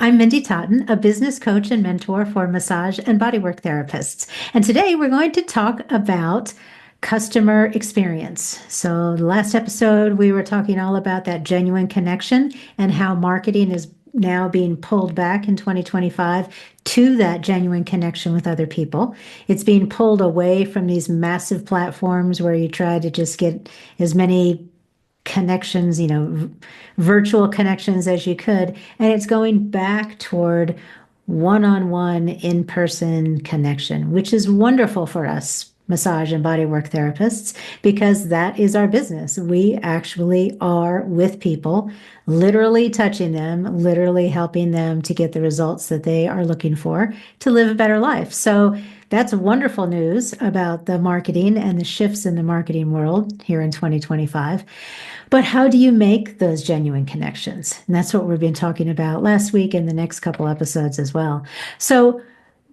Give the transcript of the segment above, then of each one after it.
I'm Mindy Totten, a business coach and mentor for massage and bodywork therapists. And today we're going to talk about customer experience. So, the last episode, we were talking all about that genuine connection and how marketing is now being pulled back in 2025 to that genuine connection with other people. It's being pulled away from these massive platforms where you try to just get as many connections, virtual connections as you could. And it's going back toward one-on-one in-person connection, which is wonderful for us massage and bodywork therapists because that is our business. We actually are with people, literally touching them, literally helping them to get the results that they are looking for to live a better life. So that's wonderful news about the marketing and the shifts in the marketing world here in 2025. But how do you make those genuine connections? And that's what we've been talking about last week and the next couple episodes as well. So,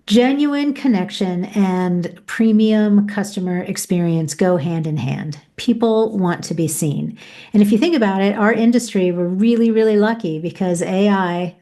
genuine connection and premium customer experience go hand in hand. People want to be seen. And if you think about it, our industry, we're really, really lucky because AI,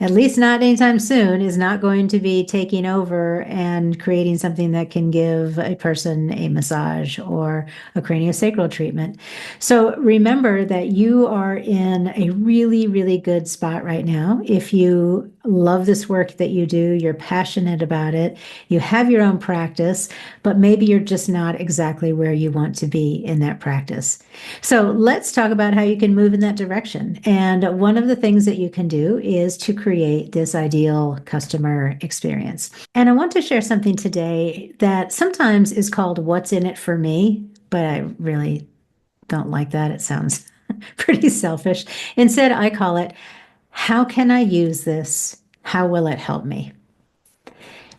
at least not anytime soon, is not going to be taking over and creating something that can give a person a massage or a craniosacral treatment. So remember that you are in a really, really good spot right now. If you love this work that you do, you're passionate about it, you have your own practice, but maybe you're just not exactly where you want to be in that practice. So let's talk about how you can move in that direction. And one of the things that you can do is to create this ideal customer experience. And I want to share something today that sometimes is called "What's in it for me," but I really don't like that. It sounds pretty selfish. Instead, I call it, "How can I use this? How will it help me?"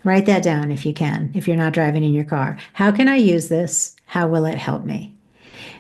Write that down if you can, if you're not driving in your car. How can I use this? How will it help me?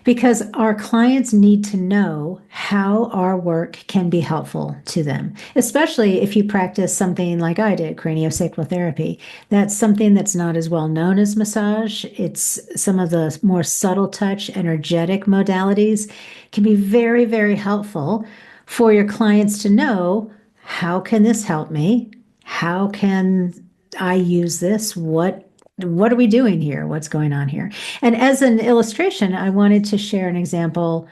Because our clients need to know how our work can be helpful to them, especially if you practice something like I did, craniosacral therapy. That's something that's not as well known as massage. It's some of the more subtle touch, energetic modalities can be very, very helpful for your clients to know, how can this help me? How can I use this? What are we doing here? What's going on here? And as an illustration, I wanted to share an example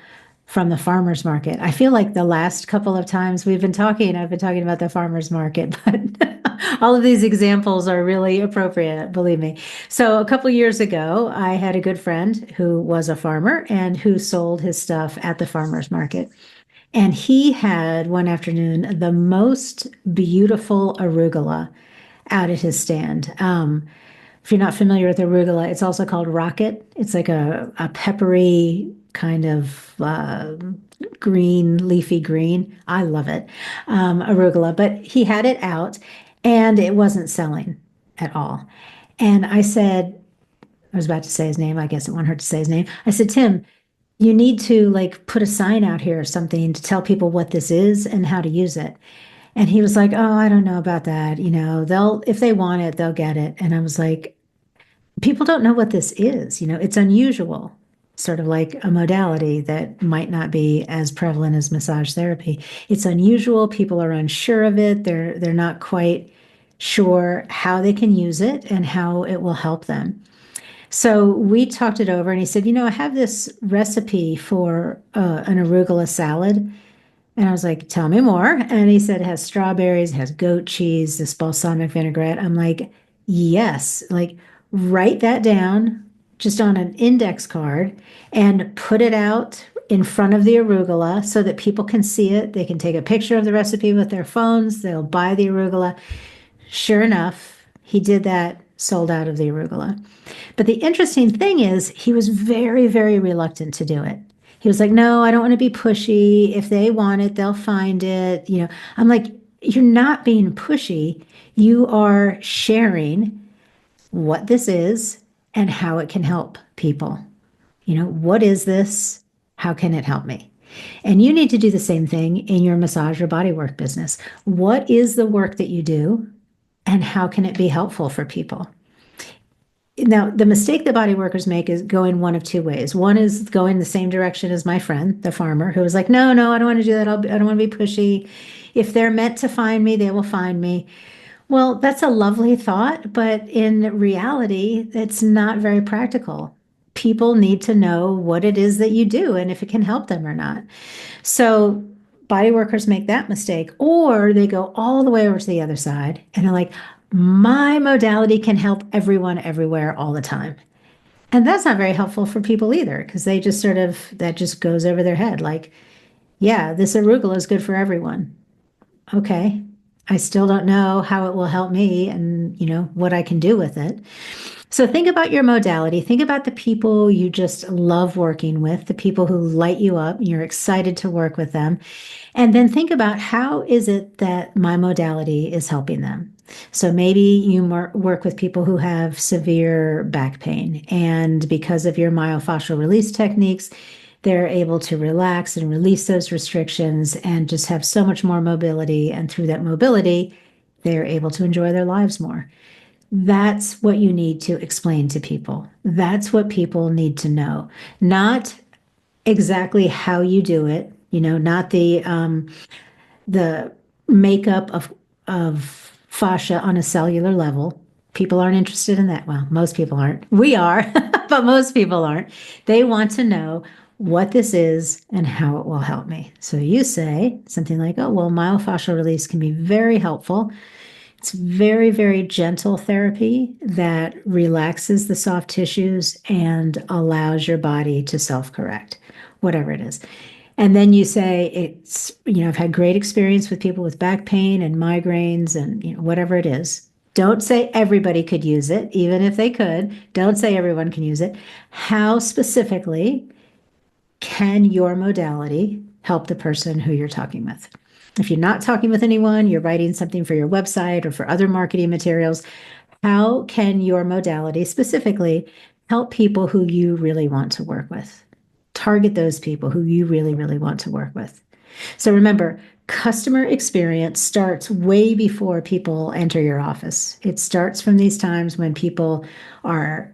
from the farmers market. I feel like the last couple of times I've been talking about the farmers market, but all of these examples are really appropriate, believe me. So a couple years ago, I had a good friend who was a farmer and who sold his stuff at the farmers market. And he had one afternoon the most beautiful arugula out at his stand. If you're not familiar with arugula, it's also called rocket. It's like a peppery kind of green, leafy green. I love it, arugula. But he had it out and it wasn't selling at all. And I said, I was about to say his name. I guess it won't hurt to say his name. I said, "Tim, you need to like put a sign out here or something to tell people what this is and how to use it." And he was like, "Oh, I don't know about that. If they want it, they'll get it." And I was like, people don't know what this is. It's unusual, sort of like a modality that might not be as prevalent as massage therapy. It's unusual. People are unsure of it. They're not quite sure how they can use it and how it will help them. So we talked it over and he said, "I have this recipe for an arugula salad." And I was like, "Tell me more." And he said, "It has strawberries, it has goat cheese, this balsamic vinaigrette." I'm like, "Yes, like write that down just on an index card and put it out in front of the arugula so that people can see it. They can take a picture of the recipe with their phones. They'll buy the arugula." Sure enough, he did that, sold out of the arugula. But the interesting thing is he was very, very reluctant to do it. He was like, "No, I don't want to be pushy. If they want it, they'll find it." I'm like, "You're not being pushy. You are sharing what this is and how it can help people. What is this? How can it help me?" And you need to do the same thing in your massage or bodywork business. What is the work that you do and how can it be helpful for people? Now, the mistake that body workers make is going one of two ways. One is going the same direction as my friend, the farmer, who was like, no, no, I don't want to do that. I don't want to be pushy. If they're meant to find me, they will find me. Well, that's a lovely thought, but in reality, it's not very practical. People need to know what it is that you do and if it can help them or not. So body workers make that mistake, or they go all the way over to the other side and they're like, my modality can help everyone everywhere all the time. And that's not very helpful for people either, because they just sort of, that just goes over their head. Like, yeah, this arugula is good for everyone. Okay. I still don't know how it will help me and, what I can do with it. So think about your modality. Think about the people you just love working with, the people who light you up, and you're excited to work with them. And then think about how is it that my modality is helping them. So maybe you work with people who have severe back pain, and because of your myofascial release techniques, they're able to relax and release those restrictions and just have so much more mobility. And through that mobility, they're able to enjoy their lives more. That's what you need to explain to people. That's what people need to know. Not exactly how you do it, not the makeup of fascia on a cellular level. People aren't interested in that. Well, most people aren't. We are, but most people aren't. They want to know what this is and how it will help me. So you say something like, oh, well, myofascial release can be very helpful. It's very, very gentle therapy that relaxes the soft tissues and allows your body to self-correct, whatever it is. And then you say I've had great experience with people with back pain and migraines and, whatever it is. Don't say everybody could use it, even if they could. Don't say everyone can use it. How specifically can your modality help the person who you're talking with? If you're not talking with anyone, you're writing something for your website or for other marketing materials, how can your modality specifically help people who you really want to work with? Target those people who you really, really want to work with. So remember, customer experience starts way before people enter your office. It starts from these times when people are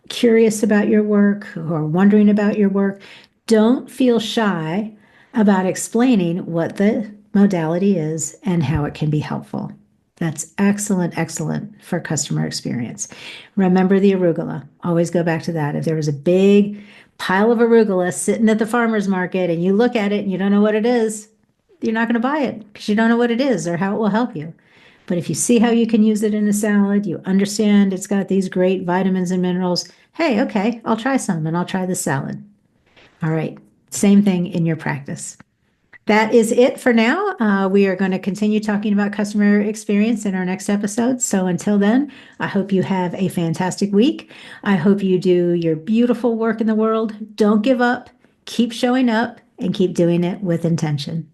curious about your work, who are wondering about your work. Don't feel shy about explaining what the modality is and how it can be helpful. That's excellent, excellent for customer experience. Remember the arugula. Always go back to that. If there was a big pile of arugula sitting at the farmer's market and you look at it and you don't know what it is, you're not going to buy it because you don't know what it is or how it will help you. But if you see how you can use it in a salad, you understand it's got these great vitamins and minerals. Hey, okay, I'll try some and I'll try the salad. All right, same thing in your practice. That is it for now. We are going to continue talking about customer experience in our next episode. So until then, I hope you have a fantastic week. I hope you do your beautiful work in the world. Don't give up, keep showing up, and keep doing it with intention.